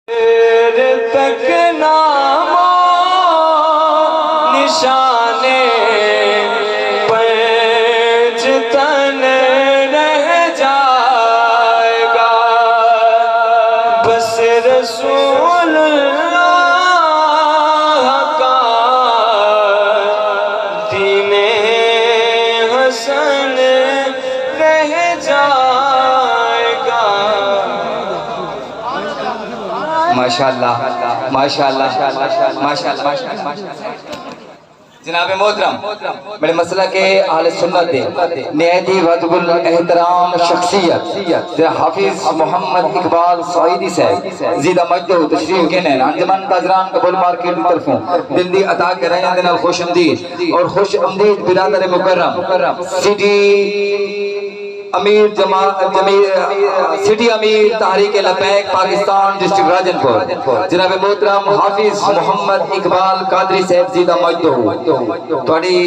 تک نام نشانے پنج تن رہ جائے گا، بس رسول اللہ کا دین حسن رہ جائے گا۔ ماشاءاللہ ماشاءاللہ ماشاءاللہ۔ جناب محترم بڑے مسئلہ کے اہل سنت نہایت ہی واجب الاحترام شخصیت حافظ محمد اقبال سعیدی صاحب زیدہ مجدہ تشریف کے نین انجمن تاجران قبول مارکیٹ کی طرفوں دل دی عطا کے رہے ہیں خوش آمدید اور خوش آمدید برادر مکرم سٹی امیر سٹی امیر تحریک لبیک پاکستان ڈسٹرکٹ راجنپور جناب محترم حافظ محمد اقبال قادری صاحب زیدہ مجدہ توڑی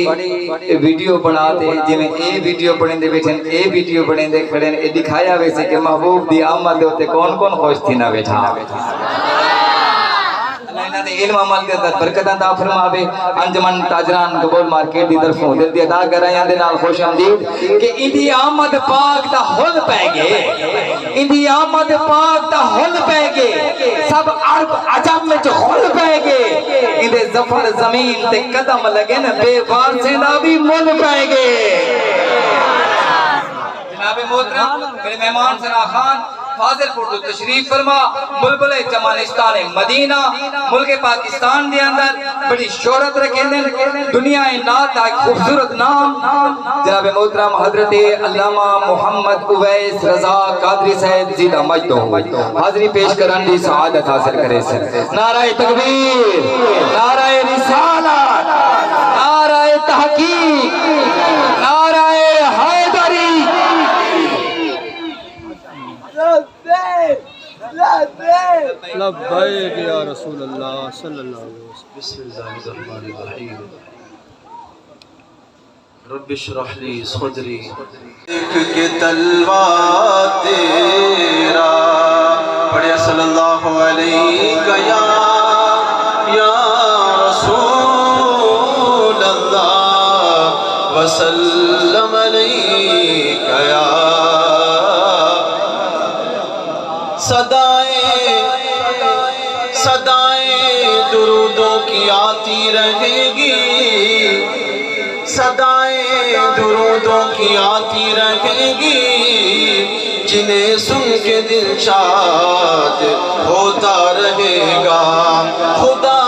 ویڈیو بناتے جی میں اے ویڈیو پڑھیں دے بیٹھیں اے ویڈیو پڑھیں دے کھڑیں اے دکھایا ویسے کہ محبوب دی آمد دے ہوتے کون کون خوش تھی نہ بیٹھا علم عمل کے اندر برکت عطا فرماوے۔ انجمن تاجران قبول مارکیٹ دی طرفوں دل دی ادا کر رہے ہیں دے نال خوش آمدید کہ اندی آمد پاک دا ہل پہ گے، اندی آمد پاک دا ہل پہ گے، سب عرب عجم میں جو ہل پہ گے، اندے ظفر زمین تے قدم لگے نا بے وار سے نا بھی مل پہ گے۔ جناب محترم میرے مہمان ثنا خان فاضل پور تشریف فرما بلبل چمانستان مدینہ ملک پاکستان دے اندر بڑی شہرت رکھیں دیں دنیا نات ایک خوبصورت نام جناب محترم حضرت علامہ محمد اویس رضا قادری صاحب زیدہ مجدہ حاضری پیش کرن دی سعادت حاصل کرے سے۔ نعرہ تکبیر، نعرہ رسالت، نعرہ تحقیق، نعرہ حیدری۔ لبیک یا رسول اللہ صلی اللہ علیہ وسلم۔ بسم اللہ الرحمن الرحیم۔ رب اشرح لی صدری۔ ایک کے تلوہ تیرا پڑھے صلی اللہ علیہ یا رسول اللہ وسلم علیہ یا صدائیں درودوں کی آتی رہے گی، صدائیں درودوں کی آتی رہے گی، جنہیں سن کے دل شاد ہوتا رہے گا۔ خدا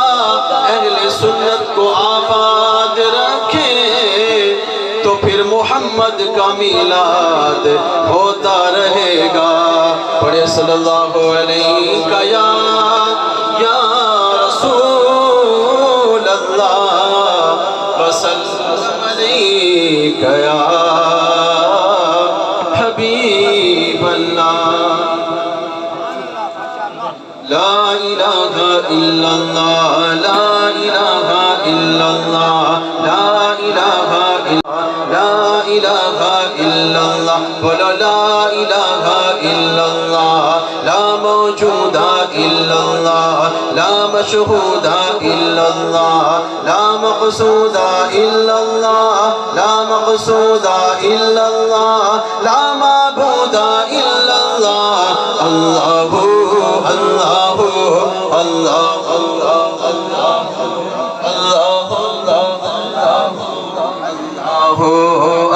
اہل سنت کو آباد رکھے تو پھر محمد کا میلاد ہوتا رہے گا۔ پڑھے صلی اللہ علیہ یا رسول اللہ وسلم علیہ یا حبیب اللہ۔ لا الہ الا اللہ، لا الہ الا اللہ، لا الہ الا اللہ، بولو لا الہ الا اللہ، لا موجود الا اللہ، لا مشہود الا اللہ، لا مقصود الا اللہ، لا مقصود الا اللہ، لا معبود الا اللہ۔ اللہ اللہ اللہ اللہ اللہ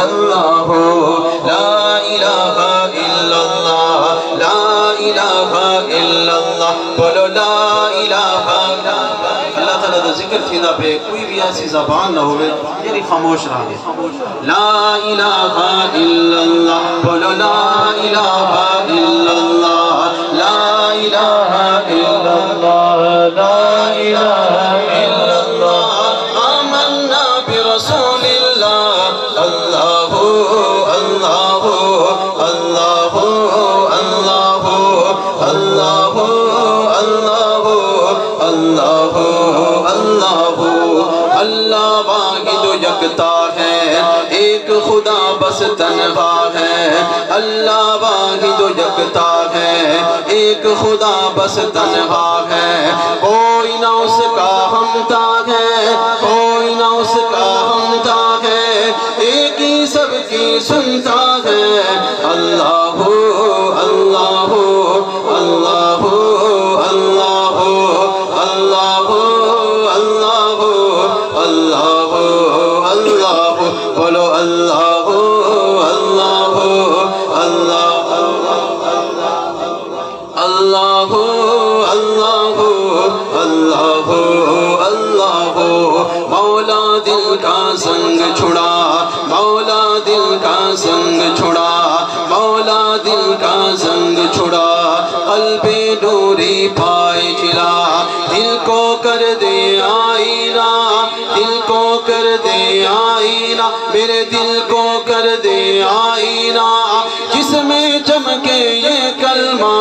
اللہ لا الہ الا اللہ، لا الہ الا اللہ، بولو لا الہ الا اللہ۔ اللہ تعالیٰ دا ذکر تھی دا پہ کوئی بھی ایسی زبان نہ ہوئے یعنی خاموش رہے۔ لا الہ الا اللہ، بولو لا الہ الا اللہ، لا الہ الا اللہ، لا الہ الا اللہ۔ آمنا برسول اللہ، اللہ اللہ اللہ اللہ اللہ اللہ اللہ اللہ اللہ واحد یکتا ہے، ایک خدا بس تنہا ہے، اللہ واحد و یکتا ہے، ایک خدا بس تنہا ہے، کوئی نہ اس کا ہمتا ہے، کوئی نہ اس کا ہمتا ہے، ایک ہی سب کی سنتا ہے، اللہ اللہ اللہ اللہ اللہ اللہ اللہ اللہ بولو اللہ اللہ اللہ اللہ اللہ اللہ اللہ مولا دل کا سنگ چھڑا، مولا دل کا سنگ چھڑا، مولا دل کا سنگ چھڑا، قلب نوری پائے چلا، دل کو کر دے آئینہ، دل کو کر دے آئینہ، میرے دل کو کر دے آئینہ، جس میں چمکے یہ کلمہ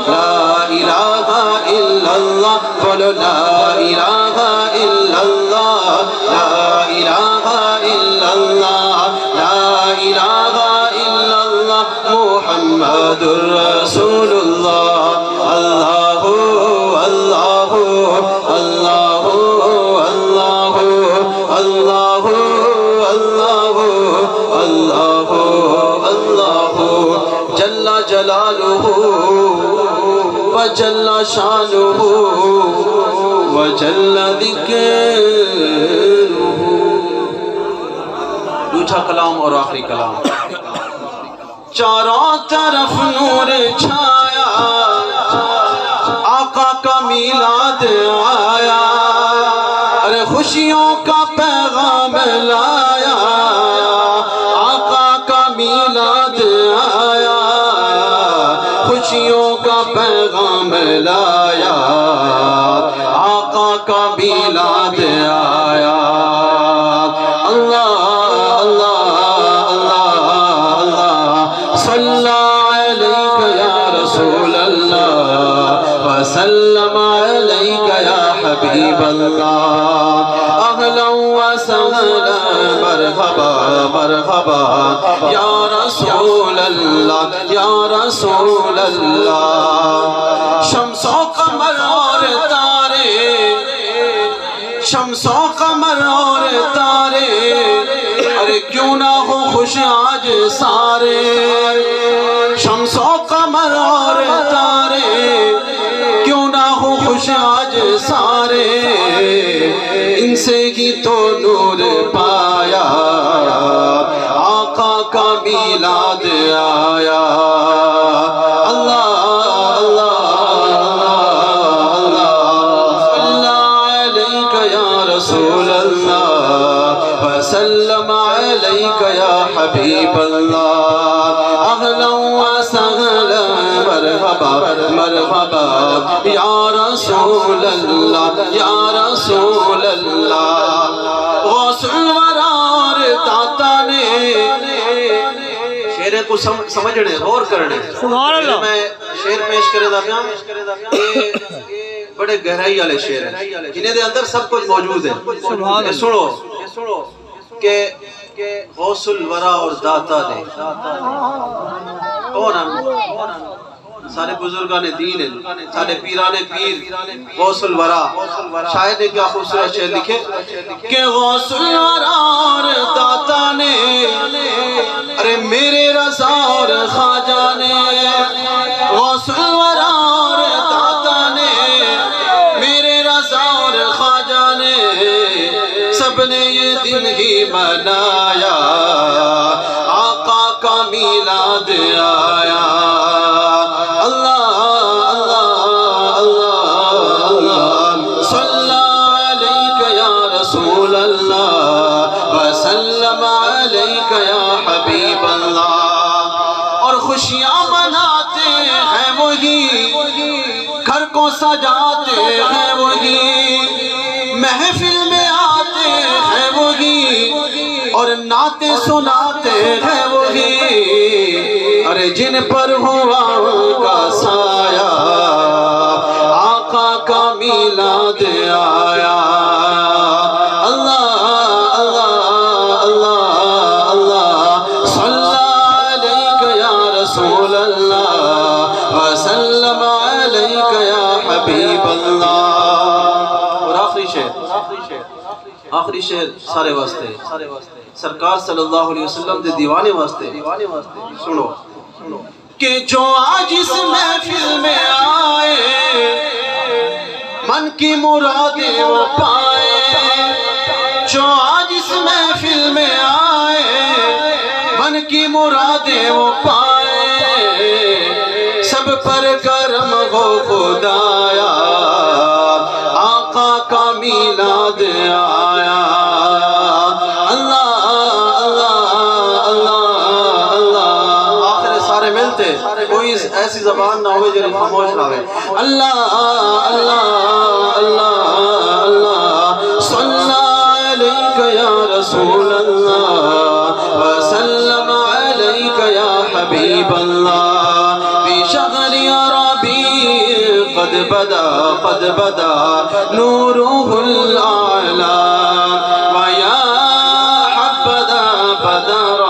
لا الہ الا اللہ، بولو لا الہ الا اللہ، لا الہ الا اللہ، لا الہ الا اللہ، محمد الرسول اللہ، اللہ اللہ اللہ اللہ اللہ اللہ اللہ اللہ جل جلالہ وجل شانہ وجل ذکرہ۔ دوسرا کلام اور آخری کلام۔ چاروں طرف نور چھایا، آقا کا میلاد آیا، ارے خوشیوں کا پیغام لایا، آقا کا میلاد آیا، خوشیوں کا پیغام لایا، آقا کا میلاد آیا، اللہ اللہ اللہ اللہ صلی علیک یا رسول اللہ وسلم علیک یا حبیب اللہ، اہلا وسہلا مرحبا مرحبا یا رسول اللہ یا رسول اللہ۔ شمس و قمر اور تارے، شمس و قمر اور تارے، ارے کیوں نہ ہو خوش آج سارے، شمس و قمر اور تارے، کیوں نہ ہو خوش آج سارے، ان سے ہی تو نور پایا، آقا کا میلاد آیا، اللہ اللہ اللہ صلی علیک یا رسول اللہ وسلم علیک یا حبیب اللہ، اہلا وسہلا مرحبا مرحبا یا رسول اللہ یا رسول اللہ۔ غوث الورا اور داتا نے شعر کو سمجھنے غور کرنے، سبحان اللہ، میں شعر پیش کرے دا پیاں، یہ بڑے گہرائی والے شعر ہیں جنہیں دے اندر سب کچھ موجود ہے۔ یہ سنو کہ غوث الورا اور داتا نے کون ہیں؟ سارے بزرگان دین ہیں، سارے پیران پیر، غوث الورا۔ شاعر نے کیا خوبصورت شعر لکھے کہ غوث الورا اور داتا نے، ارے میرے رضا اور خواجہ نے، غوث الورا اور داتا نے، میرے رضا اور خواجہ نے، سب نے یہ دن ہی منایا، آقا کا میلاد آیا، اللہ اللہ اللہ اللہ صلی علیک یا رسول اللہ وسلم علیک یا حبیب اللہ۔ اور خوشیاں مناتے ہیں وہی، گھر کو سجاتے ہیں وہی، محفل میں آتے ہیں وہی، اور نعتیں سناتے ہیں وہی، ارے جن پر ہوا ان کا سایہ، آقا کا میلاد آیا، اللہ اللہ اللہ اللہ صلی آخری شعر سارے واسطے سرکار صلی اللہ علیہ وسلم دے دیوانے واسطے سنو کہ جو آج اس محفل میں آئے من کی مرادیں وہ پائے، جو آج اس محفل میں آئے من کی مرادیں وہ پائے، سب پر کرم ہو خدایا، آقا کا میلاد آیا۔ اللہ اللہ اللہ اللہ، آخر سارے ملتے، کوئی ایسی زبان نہ ہوئے جو خاموش نہ ہوئے۔ اللہ اللہ اللہ اللہ، صلی علیک یا رسول اللہ وسلم علیک یا حبیب اللہ، فی شہر ربیع قد بدا نورہ الاعلی، ویا حبذا بدر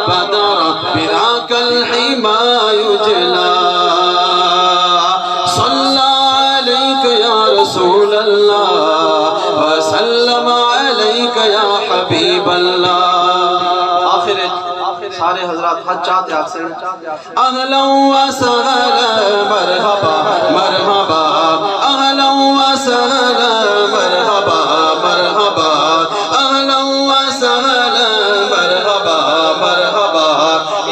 بذاک الحما یجلی، صلی علیک یا رسول اللہ وسلم علیک یا حبیب اللہ۔ آخر سارے حضرات حج چاہتے آپ سے، اہلا و سہلا مرحبا مرحبا، اہلا و سہلا مرحبا مرحبا، اہلا و سہلا مرحبا مرحبا،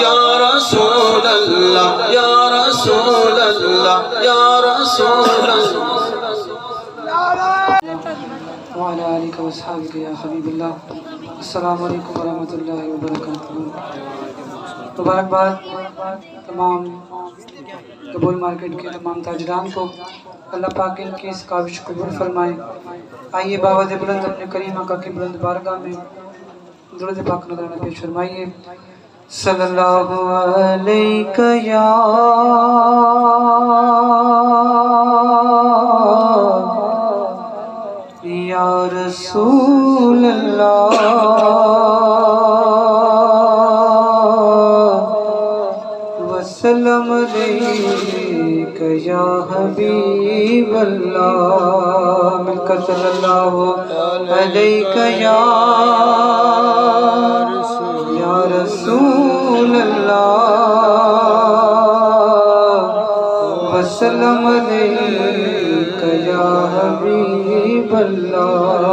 یا رسول اللہ یا رسول اللہ یا رسول اللہ۔ وعلى آلك وأصحابك يا حبیب اللہ۔ السلام علیکم ورحمۃ اللہ وبرکاتہ۔ مبارکباد تمام قبول مارکیٹ کے تمام تاجران کو، اللہ پاک ان کی اس کاوش کو قبول فرمائے۔ آئیے باوز بلند اپنے کریم آقا کی بلند بارگاہ میں درود پاک نذرانہ پیش فرمائیے۔ صلی اللہ علیہ یا رسول اللہ وسلم علیک یا حبیب اللہ، مل کر صلی اللہ علیہ یا رسول اللہ وسلم علیک یا حبیب اللہ۔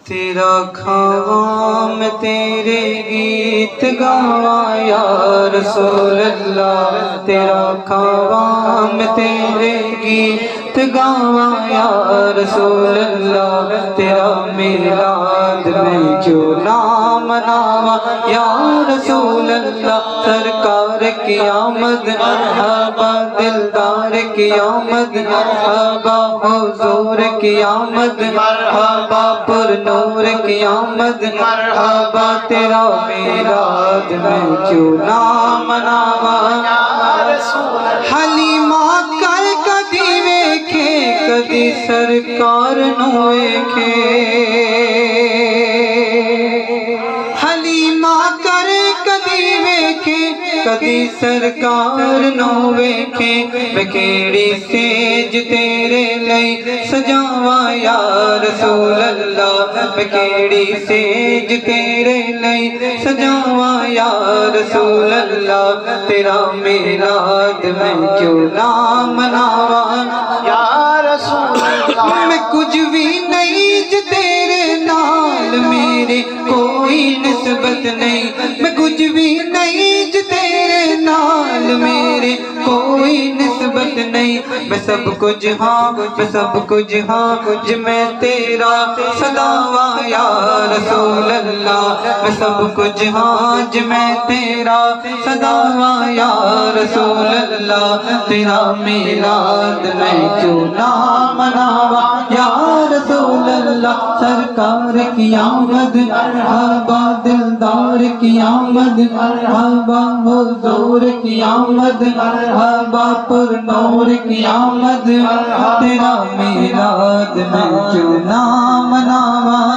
تیرا کھاواں میں تیرے گیت گاواں یا رسول اللہ، تیرا کھاواں میں تیرے گیت گاواں یا رسول اللہ، تیرا میلاد میں کیوں نہ مناواں یا رسول اللہ، سرکار کی آمد مرحبا، دلدار کی آمد مرحبا، حضور کی آمد مرحبا، پر نور کی آمد مرحبا، تیرا میلاد میں کیوں نہ مناواں۔ حلیمہ کر کدی ویکھے کدی سرکار نو ویکھے، حلیمہ کر کدی ویکھے کدی سرکار نو ویکھے، میں کیڑی سیج تیرے لئی سجاواں یا رسول اللہ، میں کیڑی سیج تیرے لئی سجاواں یا رسول اللہ، تیرا میلاد میں کیوں نہ مناواں یا رسول اللہ۔ میں کچھ بھی نہیں جو تیرے نال میری کوئی نسبت نہیں، میں کچھ بھی نہیں جو تیرے نال میری کوئی نسبت نہیں، میں سب کچھ ہاں میں سب کچھ ہاں جو میں تیرا صداواں یا رسول اللہ، میں سب کچھ ہاں جو میں تیرا صداواں یا رسول اللہ، تیرا میلاد میں کیوں نہ مناواں یا رسول اللہ، سرکار کی آمد مرحبا، دلدار کی آمد مرحبا، حضور کی آمد مرحبا، پر نور کی آمد مرحبا، تیرا میلاد میں کیوں نہ مناواں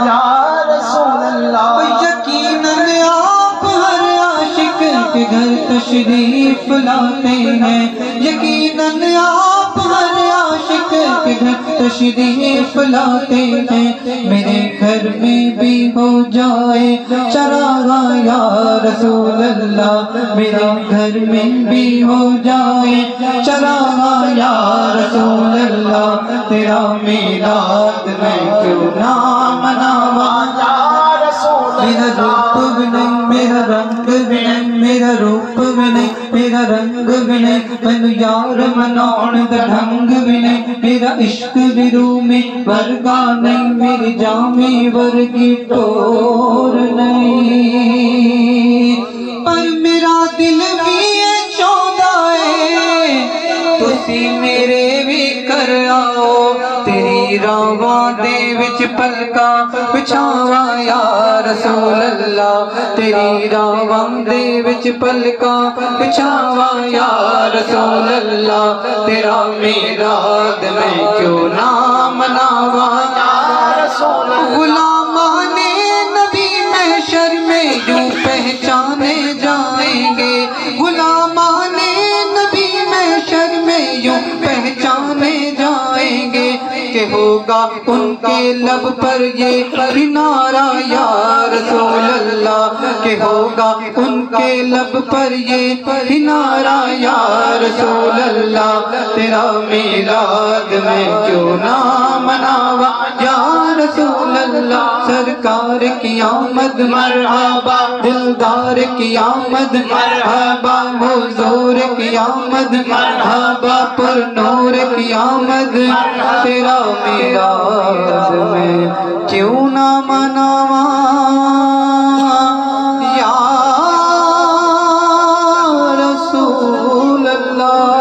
یا رسول اللہ۔ یقیناً آپ ہر عاشق کے گھر تشریف لاتے ہیں، یقیناً آپ ہر عاشق تشریف لاتے ہیں میرے گھر میں بھی ہو جائے چراغاں یا رسول اللہ میرے گھر میں بھی ہو جائے چراغاں یا رسول اللہ تیرا میلاد میں کیوں نہ مناواں میرا روپ بھی نہیں میرا رنگ بھی نہیں میرا روپ بھی نہیں میرا رنگ بھی نہیں مینوں یار مناؤن دا ڈھنگ بھی نہیں میرا عشق بھی روح میں ورگا نہیں میری جامی ورگی ٹور نہیں پر میرا دل بھی چاہتا ہے تسی میرے بھی کر آؤ تیری راواں دے وچ پلکا بچھاوا یا رسول اللہ تیری راواں دے وچ پلکا بچھاوا یا رسول اللہ تیرا میلاد میں کیوں نہ مناواں یا رسول اللہ غلامان نبی محشر میں یوں پہچانے جائیں گے غلامان نبی محشر میں یوں پہچانے جائیں گے کہ ہوگا ان کے لب پر یہ نعرہ یا رسول اللہ کہ ہوگا ان کے لب پر یہ نعرہ یا رسول اللہ تیرا میلاد میں کیوں نہ مناواں یا رسول اللہ سرکار کی آمد مرحبا دلدار کی آمد مرحبا حضور کی آمد مرحبا پر نور کی آمد تیرا میلاد میں کیوں نہ مناواں یا رسول اللہ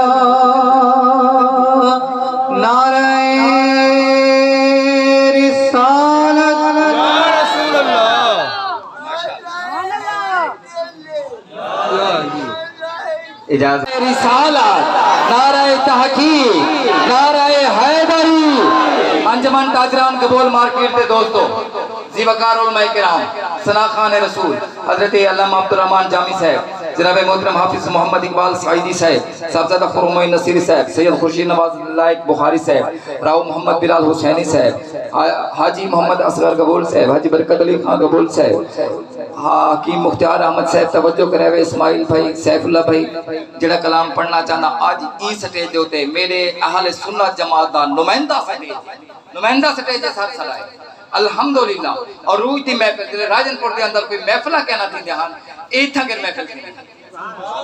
نعرہ رسالت اجازت رسالت نعرہ تحقیق نعرہ حیدری انجمن تاجران قبول مارکیٹ دے دوستو زی وقار علماء کرام ثنا خان رسول حضرت علامہ عبدالرحمن جامی صاحب جناب محترم حافظ محمد اقبال سعیدی صاحب صاحبزادہ خرم نصیری صاحب سید خورشید نواز لائق بخاری صاحب راؤ محمد بلال حسینی صاحب حاجی محمد اصغر قبول صاحب حاجی برکت علی خان قبول صاحب حکیم مختار احمد صاحب توجہ کرے ہوئے اسماعیل بھائی سیف اللہ بھائی جڑا کلام پڑھنا چاہنا آج ای سٹیج ہوتے میرے اہل سنت جماعت دا نمائندہ سٹیج سر سلائے الحمدللہ اور روح دی محفل راجن پور دے اندر کوئی محفلہ کہنا تھی دہان ایتھا گر محفل تھی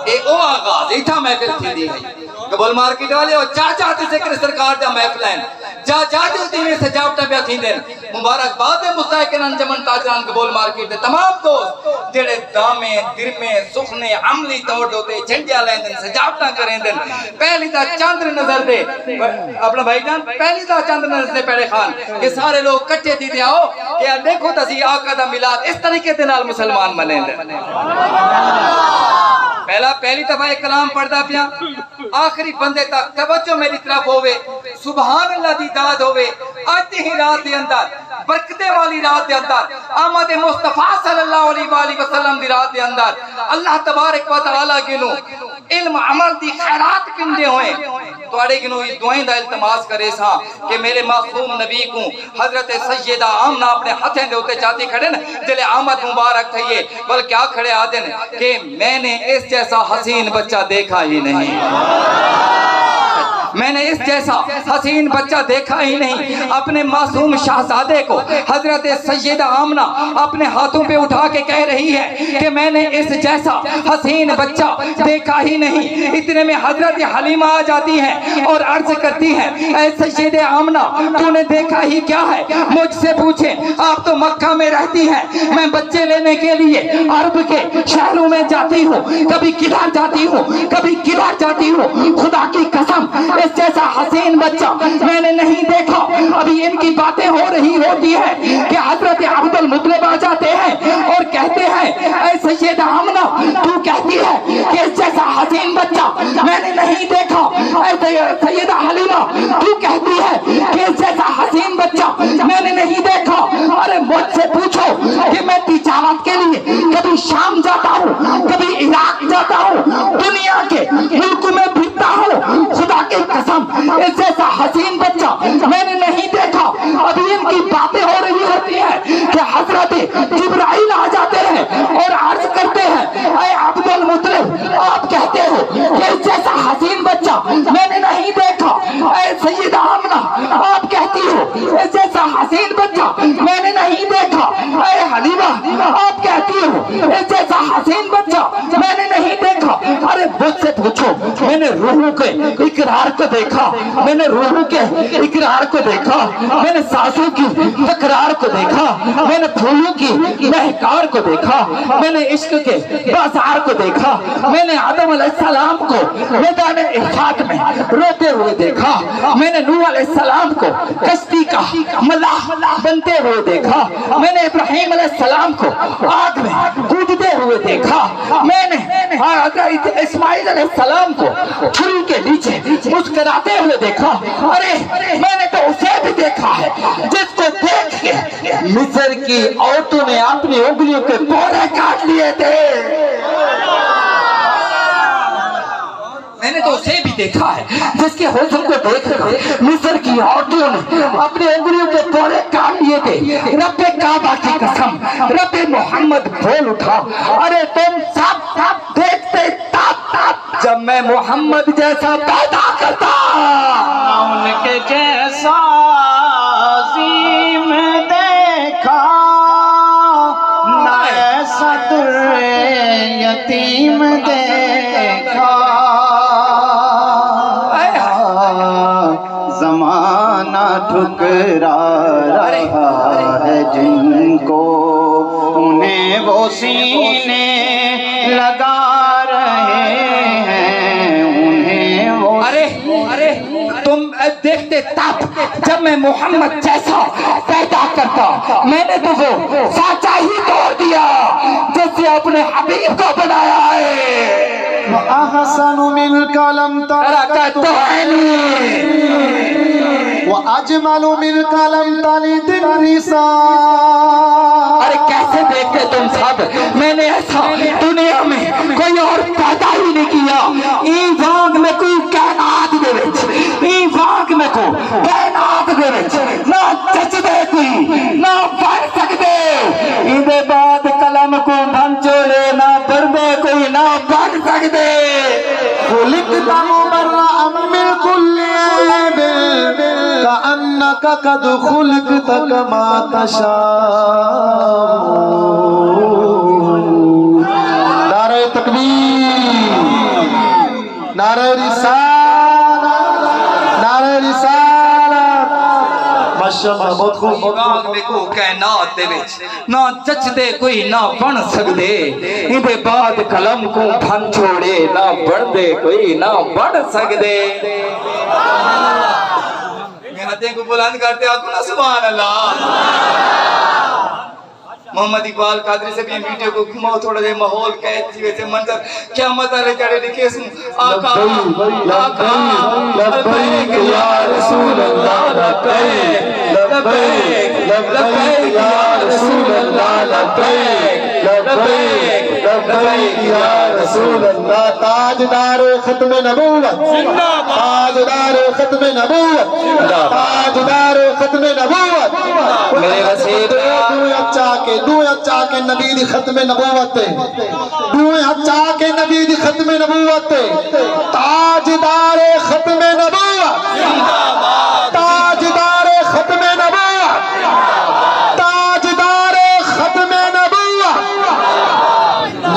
اے او آغاز ایتھا محفل تھی دی ہے قبول مارکیٹ والے اور چاچا دی ذکر سرکار دا محفل ہیں چاچا دی میں سجاوٹا بیا تھی دیں مبارک باد مستحقین انجمن تاجران قبول مارکیٹ دے تمام دوست جڑے دامیں درمیں سخنے عملی توڑ ہوتے جھنڈیا لیں دن سجاوٹا کریں دن پہلی دا چاندر نظر دے اپنا بھائی جان پہلی دا چاندر نظر دے پہلے خان کہ سارے لوگ کٹے دی دے آؤ کہ دیکھو تسی آقا دا ملاد اس طریقے دے نال مسلمان منیں دن پہلی دفعہ ایک کلام پڑھدا پیا آخری بندے تک توجہ میری طرف ہوئے سبحان اللہ دی داد ہوئے آج ہی رات دے اندر برکتے والی رات دے اندر آمد مصطفیٰ صلی اللہ علیہ وآلہ وسلم دی رات دے اندر اللہ تبارک و تعالیٰ گنو علم عمل دی خیرات کندے ہوئے تو اڑے گنو یہ دعائیں دا التماس کرے سا کہ میرے معصوم نبی کو حضرت سیدہ آمنہ اپنے ہتھیں دے ہوتے چاہتی کھڑے نا دل آمد مبارک تھئیے بلکہ کیا کھڑے آدن کہ میں نے اس جیسا حسین بچہ دیکھا ہی نہیں میں نے اس جیسا حسین بچہ دیکھا ہی نہیں اپنے معصوم شہزادے کو حضرت سیدہ آمنہ اپنے ہاتھوں پہ اٹھا کے کہہ رہی ہے کہ میں نے اس جیسا حسین بچہ دیکھا ہی نہیں اتنے میں حضرت حلیمہ آ جاتی ہے اور عرض کرتی ہے اے سیدہ آمنہ تو نے دیکھا ہی کیا ہے مجھ سے پوچھیں آپ تو مکہ میں رہتی ہیں میں بچے لینے کے لیے عرب کے شہروں میں جاتی ہوں کبھی کدھر جاتی ہوں کبھی کدھر جاتی ہوں خدا کی قسم اس جیسا حسین بچہ میں نے نہیں دیکھا ابھی ان کی باتیں ہو رہی ہوتی ہے کہ حضرت عبد المطلب آ جاتے ہیں اور کہتے ہیں اے سیدہ آمنہ تو کہتی ہے کہ اس جیسا حسین بچہ میں نے نہیں دیکھا اے سیدہ حلیمہ تو کہتی ہے کہ اس جیسا حسین بچہ میں نے نہیں دیکھا ارے مجھ سے پوچھو کہ میں تجارت کے لیے کبھی شام جاتا ہوں کبھی عراق جاتا ہوں دنیا کے ملک میں پھرتا ہوں خدا کی قسم اس جیسا حسین بچہ میں نے نہیں کہتی ہو اس جیسا حسین بچہ میں نے نہیں دیکھا. اے حلیمہ آپ کہتی ہو اس جیسا حسین بچہ میں نے نہیں دیکھا. ارے مجھ سے پوچھو, میں نے روحوں کے اقرار کو دیکھا, میں نے روحوں کے اقرار کو دیکھا, میں نے سانسوں کی تکرار کو دیکھا, میں نے پھولوں کی مہکار کو دیکھا, میں نے عشق کے بازار کو دیکھا, میں نے آدم علیہ السلام کو میدان عرفات میں روتے ہوئے دیکھا, میں نے نوح علیہ السلام کو کشتی کا ملاح بنتے ہوئے دیکھا, میں نے ابراہیم علیہ السلام کو آگ میں کودتے ہوئے دیکھا, میں نے اسماعیل علیہ السلام کو چھری کے نیچے مسکراتے ہوئے دیکھا. ارے میں نے تو اسے بھی دیکھا ہے جس کو دیکھ کے مصر کی عورتوں نے اپنی انگلیوں کے پورے کاٹ لیے تھے. میں نے تو اسے بھی دیکھا ہے جس کے حسن کو دیکھ کر مصر کی عورتوں نے اپنی انگلیوں کے پورے کاٹ لیے تھے. رب کعبہ کی قسم, رب محمد بول اٹھا, ارے تم سب دیکھتے جب میں محمد جیسا پیدا کرتا, ان کے جیسا عظیم دیکھا, نہ ایسا در یتیم دیکھا. زمانہ ٹھکرا رہا ہے جن کو, انہیں وہ سینے لگا رہے ہیں, انہیں وہ. ارے تم دیکھتے تب جب میں محمد جیسا پیدا کرتا, میں نے تو وہ سانچہ ہی توڑ دیا جس سے اپنے حبیب کو بنایا ہے. وَأَحْسَنُ مِنْكَ لَمْ تَرَكَ وَأَجْمَلُ مِنْكَ لَمْ تَلِدِ النِّسَاء. ارے کیسے دیکھتے تم سب, میں نے ایسا دنیا میں کوئی اور پیدا ہی نہیں کیا. این واگ میں کوئی کائنات دے وچ, این واگ میں کو کائنات دے وچ نہ چچدے کوئی نہ پڑھ سکتے. این دے بعد قلم کو بھنچولے نہ پڑھدے کوئی نہ پڑھ سکتے. خلقت مبرأ من كل عيب كأنك قد خلقت كما تشاء. نعرہ تکبیر, نعرہ رسالت, نعرہ رسالت. ماشاءاللہ بہت خوب. باغ میں کو کائنات دے وچ نہ چچدے کوئی نہ بن سکدے. ایندے بعد قلم کو بھن چھوڑے نہ بڑھدے کوئی نہ بڑھ سکدے. میں ہاتھیں کو بلند کرتے آکو نا سبحان اللہ. محمد اقبال قادری سے بھی ویڈیو کو گھماؤ تھوڑا جے ماحول قید تھی ویسے منظر قیامت والے چڑھے لکھے اسم آقا آقا لبیک یا رسول اللہ لبیک لبیک لبیک یا رسول اللہ لبیک لبیک لبیک یا رسول اللہ. تاجدار ختم نبوت, تاجدار ختم نبوت, تاجدار ختم نبوت. میرے وسیع دوئے اچھا کے نبی دی ختم نبوت, دوئے اچھا کے نبی دی ختم نبوت. تاجدار ختم نبوت, تاجدار ختم نبوت, تاجدار ختم نبوت.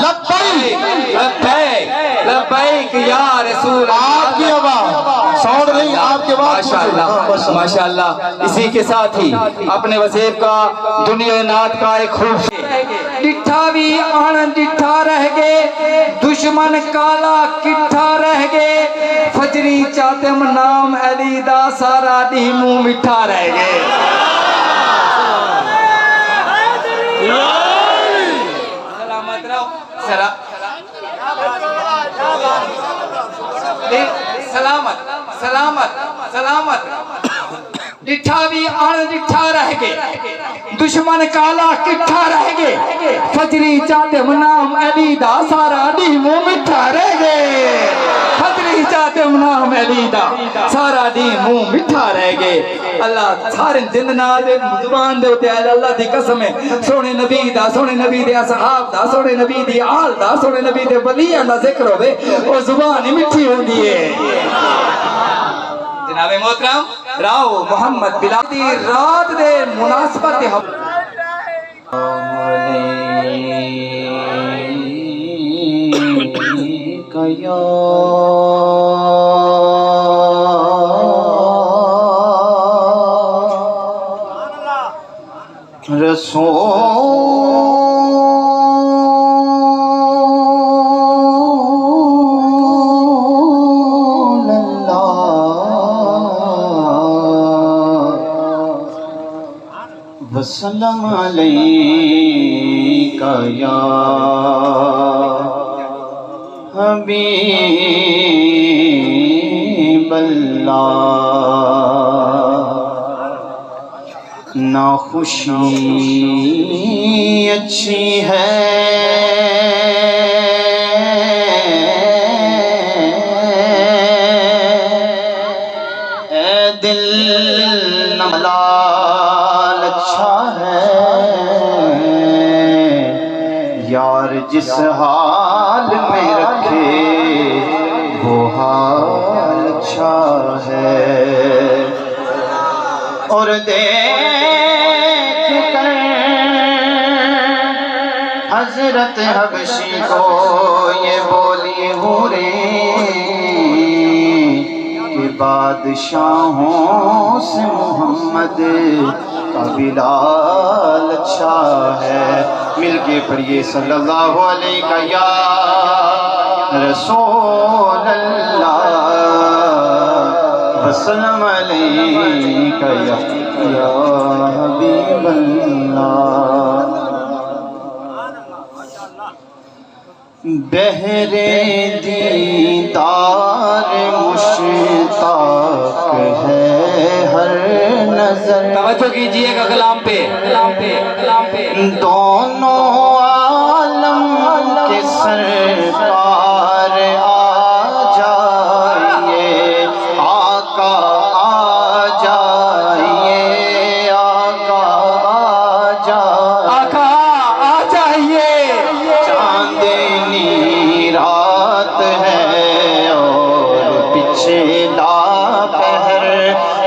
لبیک لبیک لبیک یا رسول اللہ. آپ کی آواز ساؤنڈ نہیں, آپ کی آواز. ماشاءاللہ ماشاءاللہ. اسی کے ساتھ ہی اپنے وزیر کا دنیا نات کا ایک خوب ڈٹھا بھی آن ڈٹھا رہ گئے, دشمن کالا کٹھا رہ گئے, فجری چاتم نام علی دا سارا دی منہ مٹھا رہ گئے. سلامت رہو, سلامت سلامت سلامت. ڈٹھا بھی آن ڈٹھا رہ گئے, دشمن کالا کٹھا رہ گئے, فجری چاتم نام علی دا سارا دی منہ مٹھا رہ گئے. فجری چاتم نام علی دا سارا دی منہ مٹھا رہ گئے. اللہ سارے زندنا دے زبان دے ہوتے ہیں. اللہ دی قسم ہے سونے نبی دا, سونے نبی دے اصحاب دا, سونے نبی دی آل دا, سونے نبی دے ولیاں دا ذکر ہوئے, وہ زبان ہی مٹھی ہوندی ہے. جناب محترم راو محمد بلادی رات دے مناسبت ہم رسول اللہ وسلم علیکہ یا حبیب اللہ ناخوشی اچھی ہے اے دل ملال اچھا ہے یار جس حال میں رکھے وہ حال اچھا ہے اور دیکھ کر حضرت حبشی کو یہ بولی حوریں کہ بادشاہوں سے محمد کا بلال اچھا ہے مل کے پڑھیے صلی اللہ علیہ یا رسول اللہ وسلم علیکہ یا حبیب اللہ بہرے دیدار مشتاق ہے ہر نظر توجہ کیجئے گا کلام پہ دونوں عالم کے سرکار آ جائیے آقا آ جائیے آقا آ جائیے آقا آ جائیے چاندنی رات ہے اور پچھلا پہر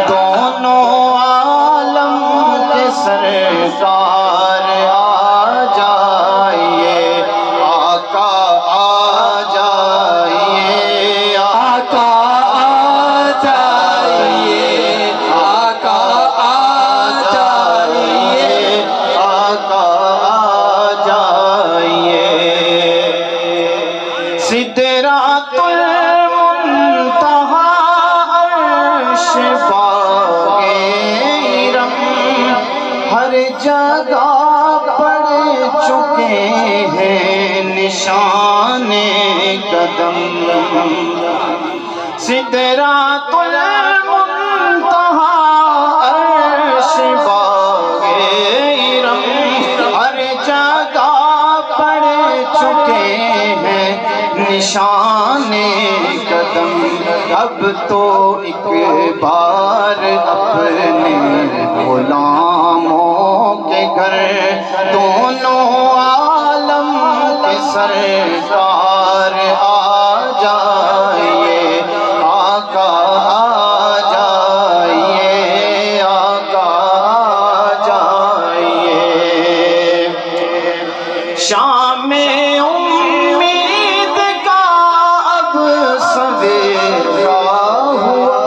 دونوں عالم کے سرکار آ جائیے آقا آ جائیے آقا آ جائیے آقا آ جائیے آقا آ جائیے سدرات المنتہا عرش باغ ارم ہر جگہ پڑ چکے ہیں نشان قدم سدرات المنتہا عرش باغ ارم ہر جگہ پڑ چکے ہیں نشان قدم اب تو ایک بار اپنے غلاموں کے گھر دونوں عالم کے سرکار آ جائیے آقا آ جائیے آقا آ جائیے شام امید کا اب سویرا ہوا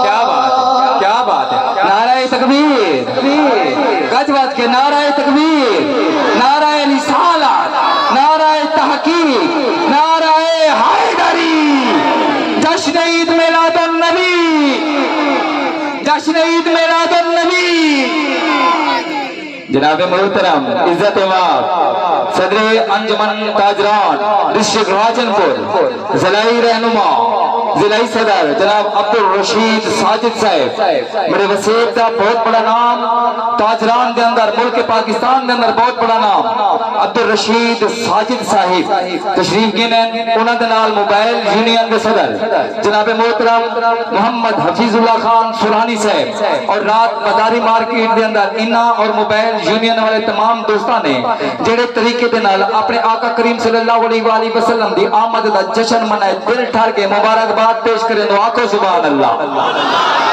کیا بات ہے نعرہ تکبیر گج بات کے نعرہ تکبیر نعرہ رسالت نعرہ تحقیق نعرہ حیدری جشن عید میلاد النبی جشن عید میلاد النبی جناب محترم عزت امام صدر انجمن تاجران ڈسٹرکٹ راجن پور ضلعی رہنما ضلعی صدر جناب عبدالرشید ساجد صاحب میرے وسیب دا بہت بڑا نام تاجران دے اندر ملک پاکستان دے اندر بہت بڑا نام عبدالرشید ساجد صاحب تشریف گنن انہاں دے نال موبائل یونین دے صدر جناب محترم محمد حفیظ اللہ خان سرحانی صاحب اور رات مداری مارکیٹ دے اندر انہاں اور موبائل یونین والے تمام دوستان نے جڑے طریقے دے نال اپنے آقا کریم صلی اللہ علیہ وآلہ وسلم دی آمد دا جشن منائے دل ٹھار کے مبارکباد پیش کریں دعا کو سبحان اللہ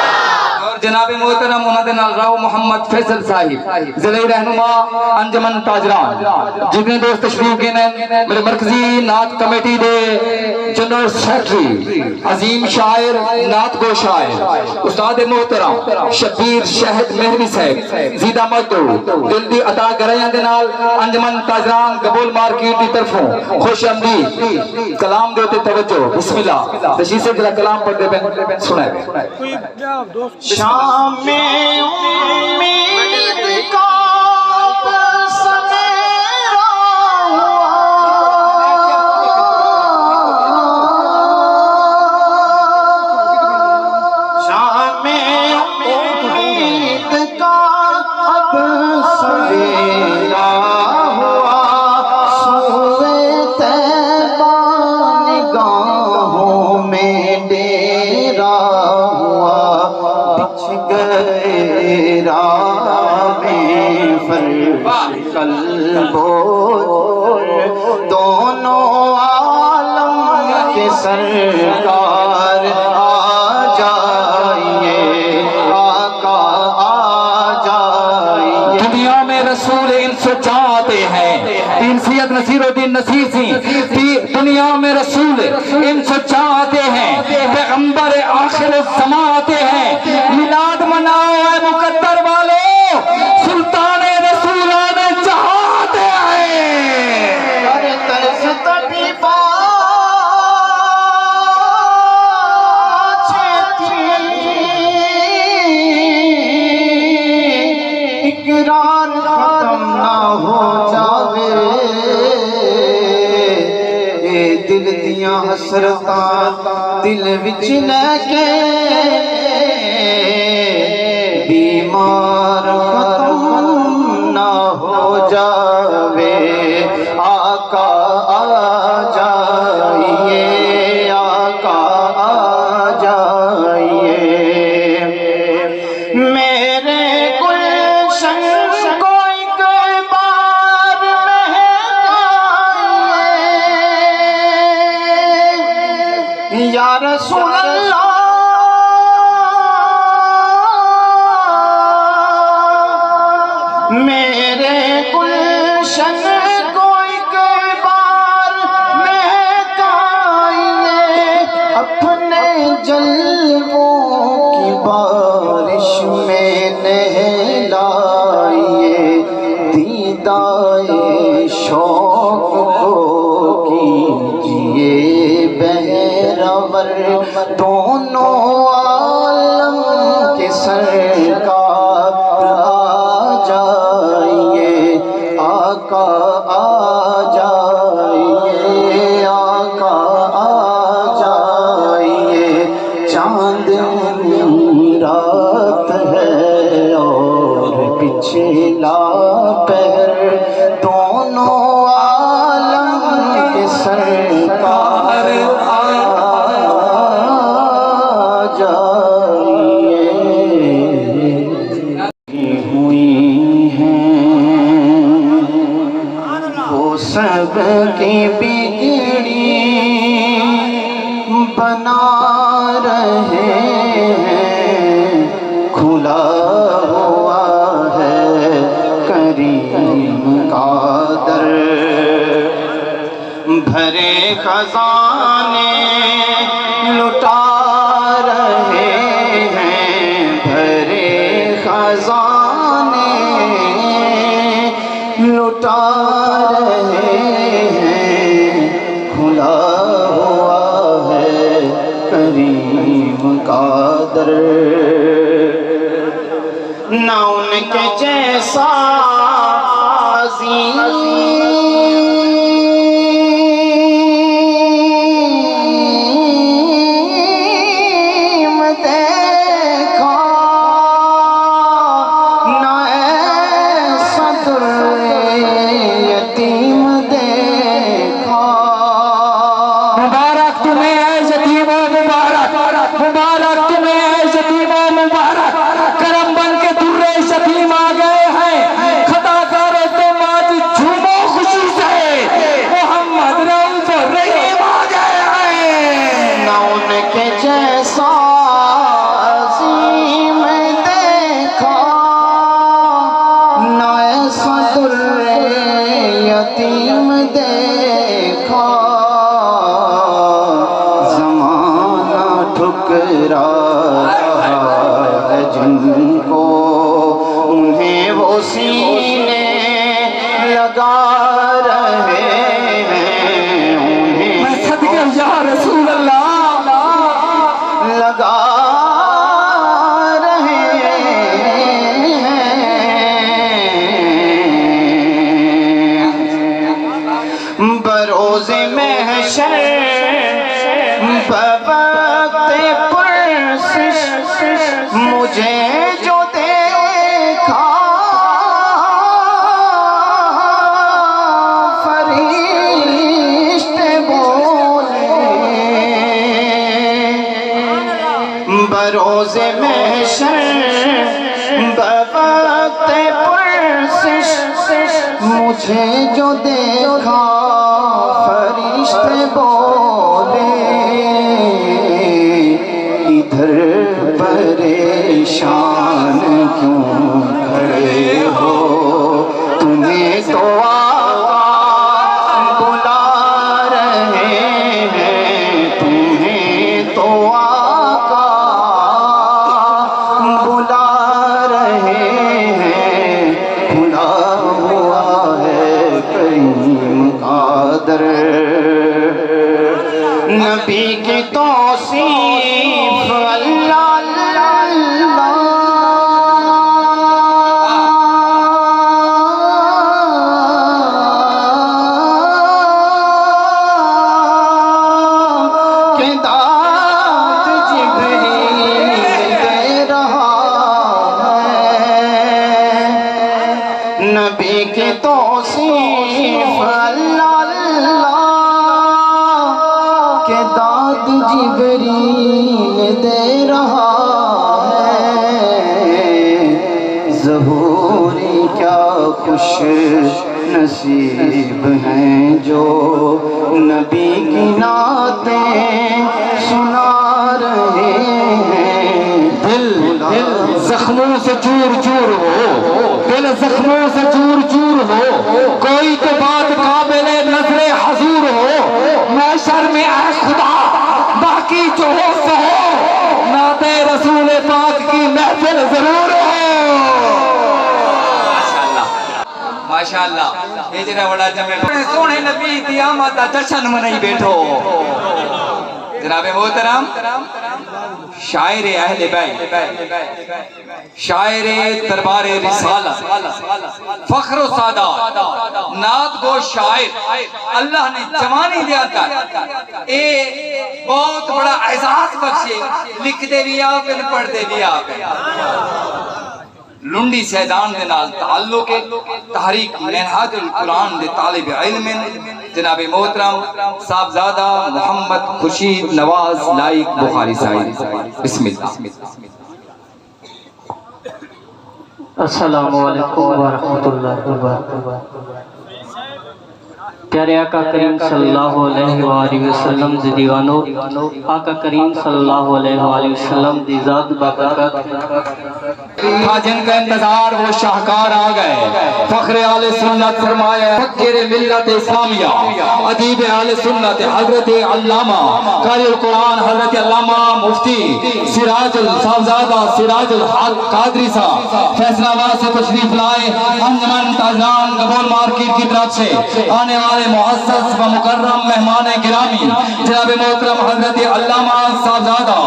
جناب محترم انہاں دے نال راؤ محمد فیصل صاحب ضلعی رہنما انجمن تاجران جتنے دوست تشریف گئے ہیں میرے مرکزی نعت کمیٹی دے جنرل سیکٹری عظیم شاعر نعت گو شاعر استاد محترم شبیر شہد مہری صاحب زیدہ مجدو دل دی عطا گرائیاں دے نال انجمن تاجران قبول مارکیٹ دی طرفوں خوش آمدید کلام دے تے توجہ بسم اللہ تشریف سے جلا کلام پڑھ دے پہ سنائے شام میں امید کا سمیرا شام میں امید کا اب سویرا ہوا سوئے طیبہ نگاہوں میں ڈیرا گئے راہ میں فرش قلب و دونوں عالم کے سرکار آ جائیے آقا آ جائیے دنیا میں رسول انس چاہتے ہیں انسیت نصیر الدین نصیر سی دنیا میں رسول انس چاہتے ہیں پیغمبر آخر الزمان آتے ہیں میلاد مناؤ اے مقدر والو سلطان رسولان چاہتے ہیں ارے ترس طبیبہ اقرار ختم نہ ہو جاوے اے دل دیاں حسرتاں دل وچ لے کے بیمار ختم نہ ہو جاوے آقا آ جائیے آقا آ جائیے میرے گلشن کو ایک بار مہکائیے یا رسول اللہ میرے گلشن کو ایک بار مہکائیے اپنے جلووں کی بارش میں نہلائیے دیدائے شوق کو کیجیے بہرور دونوں عالم کے سرکار آ جائیے آقا آ جائیے آقا آ جائیے چاندنی رات ہے اور پچھلا پہر دونوں عالم کے سرکار آ جائیے ہوئی ہیں وہ سب کی بگڑی بنا رہے ہیں کھلا ہوا ہے کریم کا در بھرے خزانے لٹا رہے ہیں بھرے خزانے لٹا رہے ہیں کھلا ہوا ہے کریم کا در نہ ان کے جیسا عظیم ٹھکرایا ہے جن کو انہیں وہ سینے لگا رہے ہیں، انہیں میں صدقے یا رسول اللہ لگا رہے ہیں بروز محشر بوقت پرسش مجھے جو دیکھا فرشتے بولے بروز محشر بوقت پرسش مجھے جو دیکھا فرشتے بولے ادھر پریشان کیوں کھڑے ہو، تمہیں تو آقا بلا رہے ہیں، تمہیں تو آقا بلا رہے ہیں، کھلا ہوا ہے کریم کا در، نبی کی توصیف اللہ کہ داد جبریل دے رہا ہے، نبی کی توصیف اللہ کہ داد جبریل دے رہا ہے، ظہوری کیا خوش نصیب ہیں جو نبی کی نعتیں سنا رہے ہیں، دل زخموں سے چور چور ہو، دل زخموں سے چور چور ہو، کوئی تو بات قابل نظر حضور ہو، محشر میں اے خدا باقی جو ہو سو ہو، نعت رسول پاک کی محفل ضرور ہو۔ ماشاءاللہ یہ جڑا بڑا جمع سونے نبی دی آمد دا جشن منائی بیٹھو۔ جناب محترم شاعر اہل بیت، شاعر دربار رسالت، فخر و سعادت، نعت گو شاعر، اللہ نے جوانی دیا تھا، اے بہت بڑا اعزاز بخشے، لکھ دے بھی آپ ہیں پڑھ دے بھی آپ ہیں۔ لنڈی سیدان دے نال تعلق تحریک منہاج القرآن دے طالب علم جناب محترم صاحبزادہ محمد خورشید نواز لائق بخاری صاحب، بسم اللہ۔ السلام علیکم ورحمۃ اللہ وبرکاتہ۔ پیارے آقا کریم صلی اللہ علیہ وآلہ وسلم دی دیوانو، آقا کریم صلی اللہ علیہ وآلہ وسلم دی ذات برکت تھا جن کا انتظار وہ شاہکار آ گئے، فخر آل سنت فرمایا فکر ملت اسلامیہ، ادیب آل سنت حضرت علامہ قاری القرآن حضرت علامہ مفتی سراج صاحبزادہ سراج الحق قادری صاحب فیصل آباد سے تشریف لائے، انجمن تاجران گبول مارکیٹ کی طرف سے آنے والے معزز و مکرم مہمان گرامی جناب محترم حضرت علامہ صاحبزادہ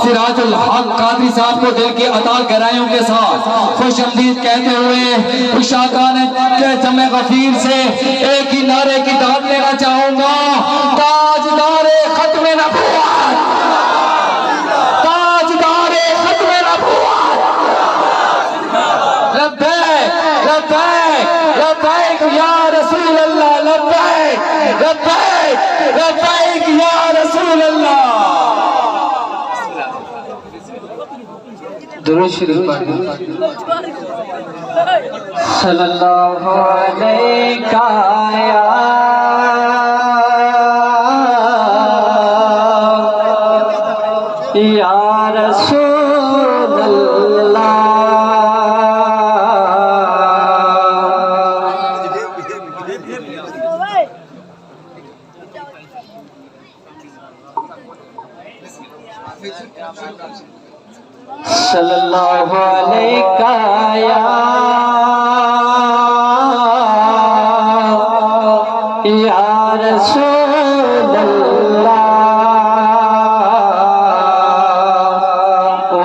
سراج الحق قادری صاحب کو دل کی عطا گہرائیوں کے ساتھ خوش آمدید کہتے ہوئے اشاقان کے جمع غفیر سے ایک ہی نعرے کی داد لینا چاہوں گا، تاجدار ختم نبوت، تاجدار ختم نبوت، لبیک لبیک لبیک یا رسول اللہ، لبیک لبیک لبیک یا رسول اللہ۔ درود شریف پڑھیں۔ صلی اللہ علیہ یا رسول اللہ، صلی اللہ علیہ یا رسول اللہ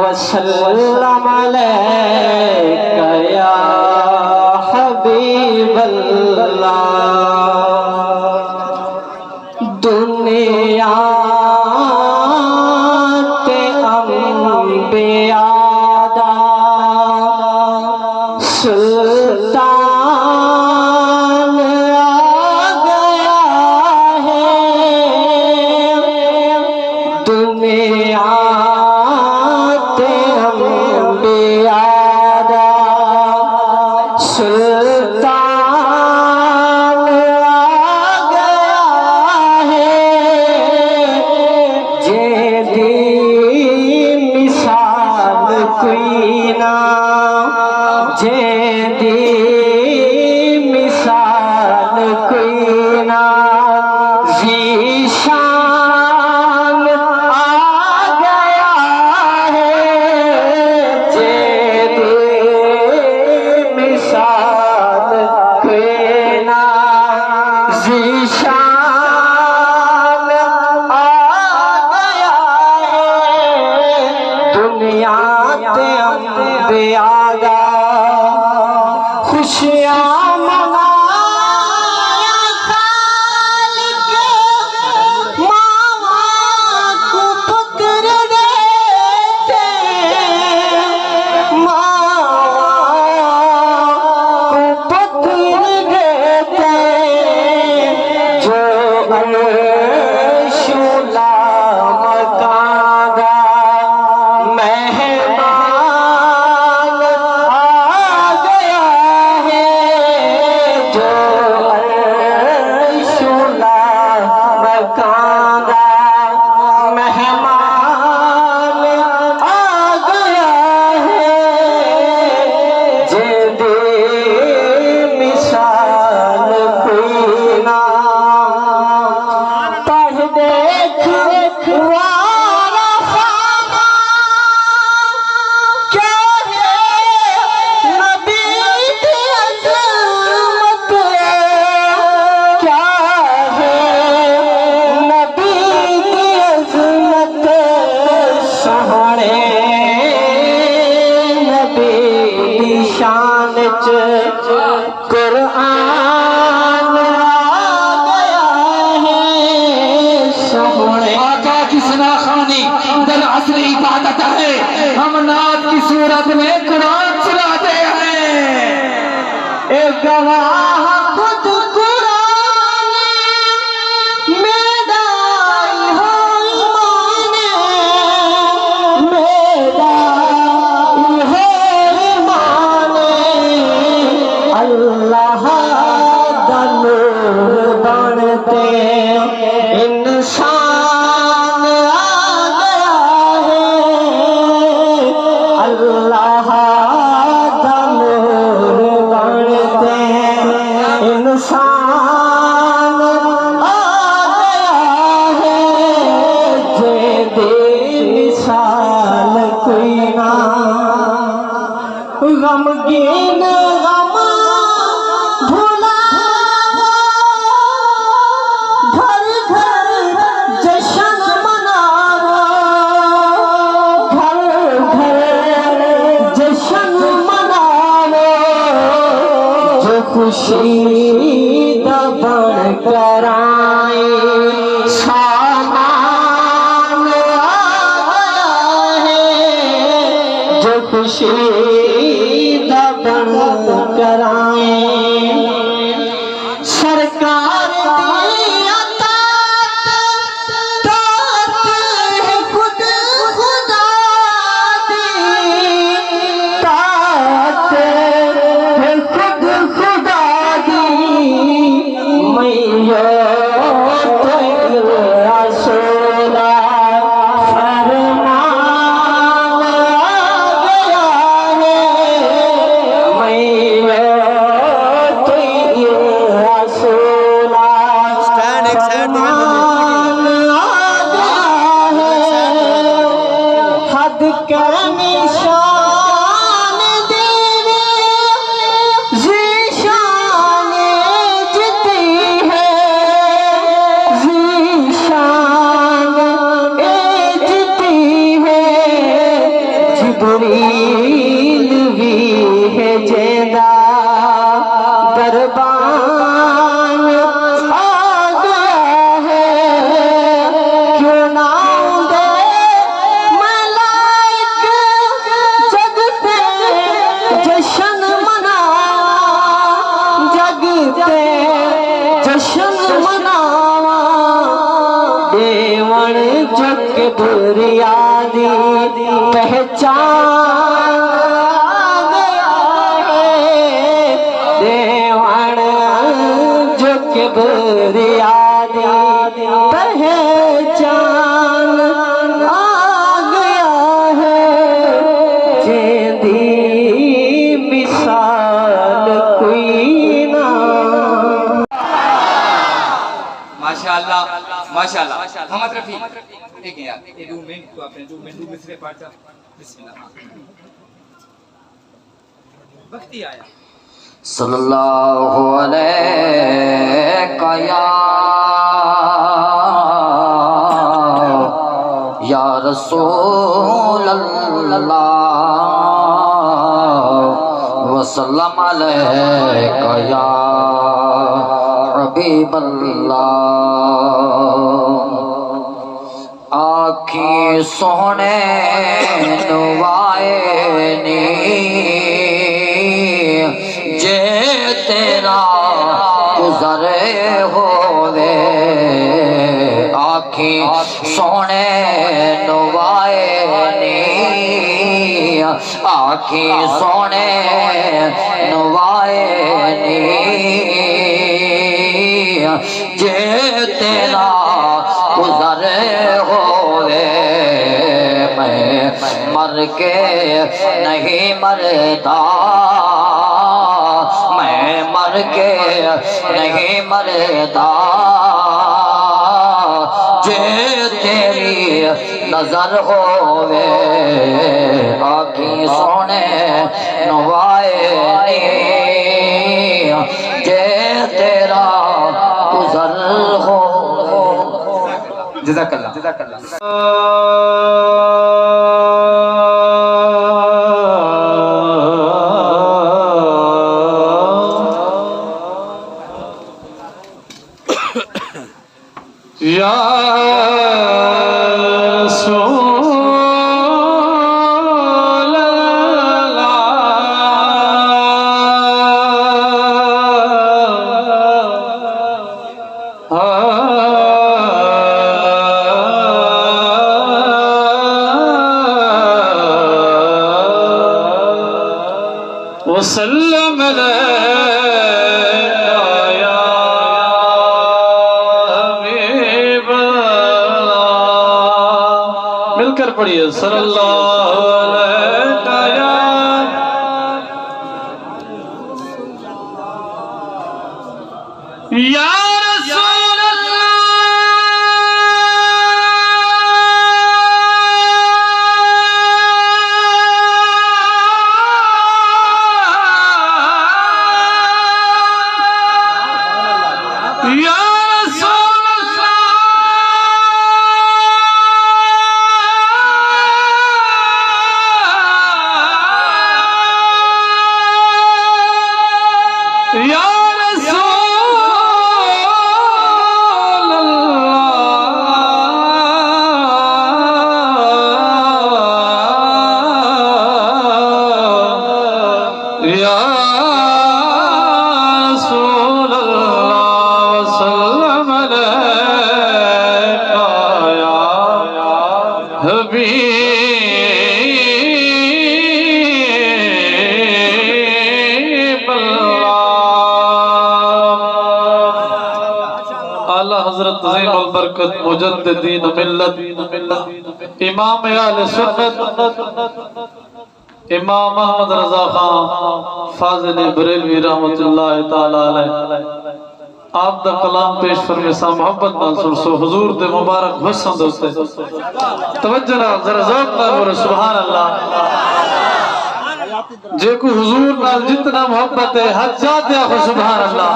وسلم علیکہ یا حبیب اللہ دنیا تے انبیاء دا سلطان آ گیا ہے دنیا تے انبیاء دا سلطان آ گیا ہے جیدی مثال کوئی نہ جیدی مثال کوئی نہ ذیشان آ گیا ہے جیدی مثال کوئی نہ ذیشان آ گیا ہے دنیا تے انبیاء دا خوشیاں منایا خالق ماما کو پتر دیتے ماما کو پتر دیتے جو عرش لا مکان دا مہمان آ گیا ہے جو عرش لا مکان دا مہمان آ گیا ہے جیدی مثال کوئی نہ پڑھ دیکھ وارا خانہ کیا ہے نبی دی عظمت کیا ہے نبی دی عظمت سہنے نبی دی شان چ قرآن آ گیا ہے سہنے آقا کی سناخانی در عصر عبادت ہے ہم نعت کی صورت میں قرآن سناتے ہیں اے گواہ خود قرآن میرا ہو ایمان میرا ہو ایمان اللہ دا نور بنتے انسان آ گیا ہے اللہ دا نور بنتے انسان آ گیا ہے جیدی مثال کوئی نہ غمگین غم بھلا گھر گھر جشن مناوا گھر گھر جشن مناوا جو خوشی دا بن کر آئے سامان آ گیا ہے جو خوشی دا بن کر آئے سرکار دی عطا ہے خود خدا دی طاعت ہے خود خدا دی میں رسولا فرمان آ گیا ہے میں عبد کا نشان دیوے ذیشان جتی ہے ذیشان جتی ہے جبریل بھی ہے جیدہ دربان آ گیا ہے کیوں نہ دے ملائک جگتے جشن منا جگتے جشن مناوا دیوان جگ بریادی پہچان گیا ہے دیوان جگ بریادی پہچان آ گیا ہے جیندی مثال کوئی نہ ماشاءاللہ ماشاءاللہ محمد رفیع ایک یار یہ 2 منٹ تو اپنے 2 منٹ دوسرے پارٹ کا بسم اللہ وقتی آیا صلی اللہ علیہ یا رسول اللہ وسلم علیہ یا حبیب اللہ آنکھیں سونے نوائنی جے تیرا گزرے ہوئے آنکھیں سونے نوائنی آنکھیں سونے نوائنی جے تیرا گزرے ہوئے میں مر کے نہیں مرتا میں مر کے نہیں مرتا جے تیری نظر ہوئے آنکھیں سونے نوائنی جے تیرا گزر ہو جزاک اللہ جزاک اللہ یا رسول اللہ وسلم پڑھیے صلی اللہ علیہ یا رسول اللہ یا حضرت عظیم البرکت مجددین ملت امام اہل سنت امام محمد رضا خان فاضل بریلوی رحمت اللہ تعالی علیہ آپ دا کلام پیش فرمے سا محبت نال سن سو حضور دے مبارک حسن دوستے توجہ نال ذرا ذوق نال بولو سبحان اللہ جے کو حضور نال جتنا محبت ہے حد جاتے آخو سبحان اللہ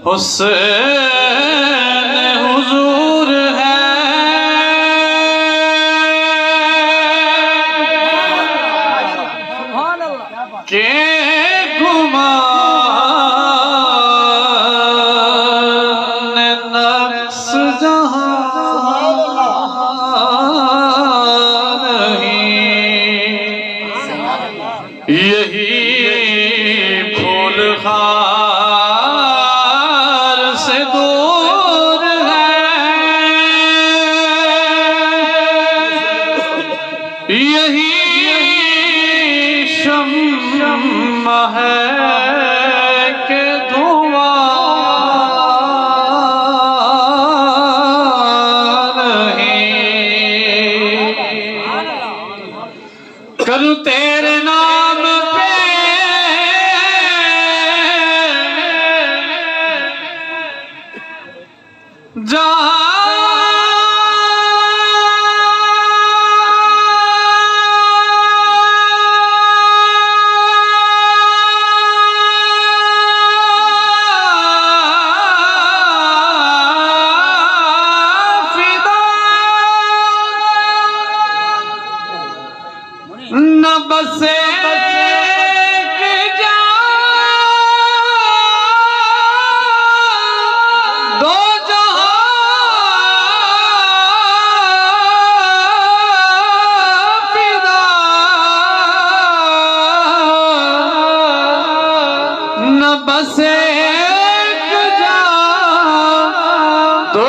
حسین حضور ہے کہ گمان نقص جہاں نہیں یہی پھول خار سے دور ہے یہی شمع ہے کہ دھواں نہیں کروں تیرے نام پہ نہ بس ایک جہاں دو جہاں فدا نہ بس ایک جہاں دو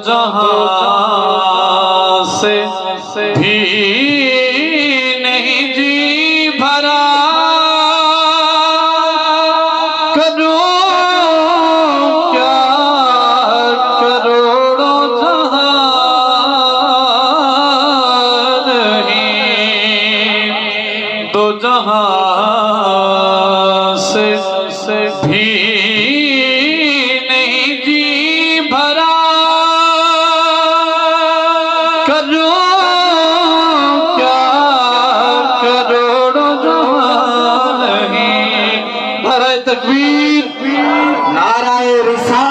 جہاں سے بھی نہیں جی بھرا کروں کیا کروڑوں جہاں نہیں دو جہاں سے بھی نہیں جی بھرا کروں کیا کروڑوں جہاں نہیں نعرہ تکبیر نعرہ رسالت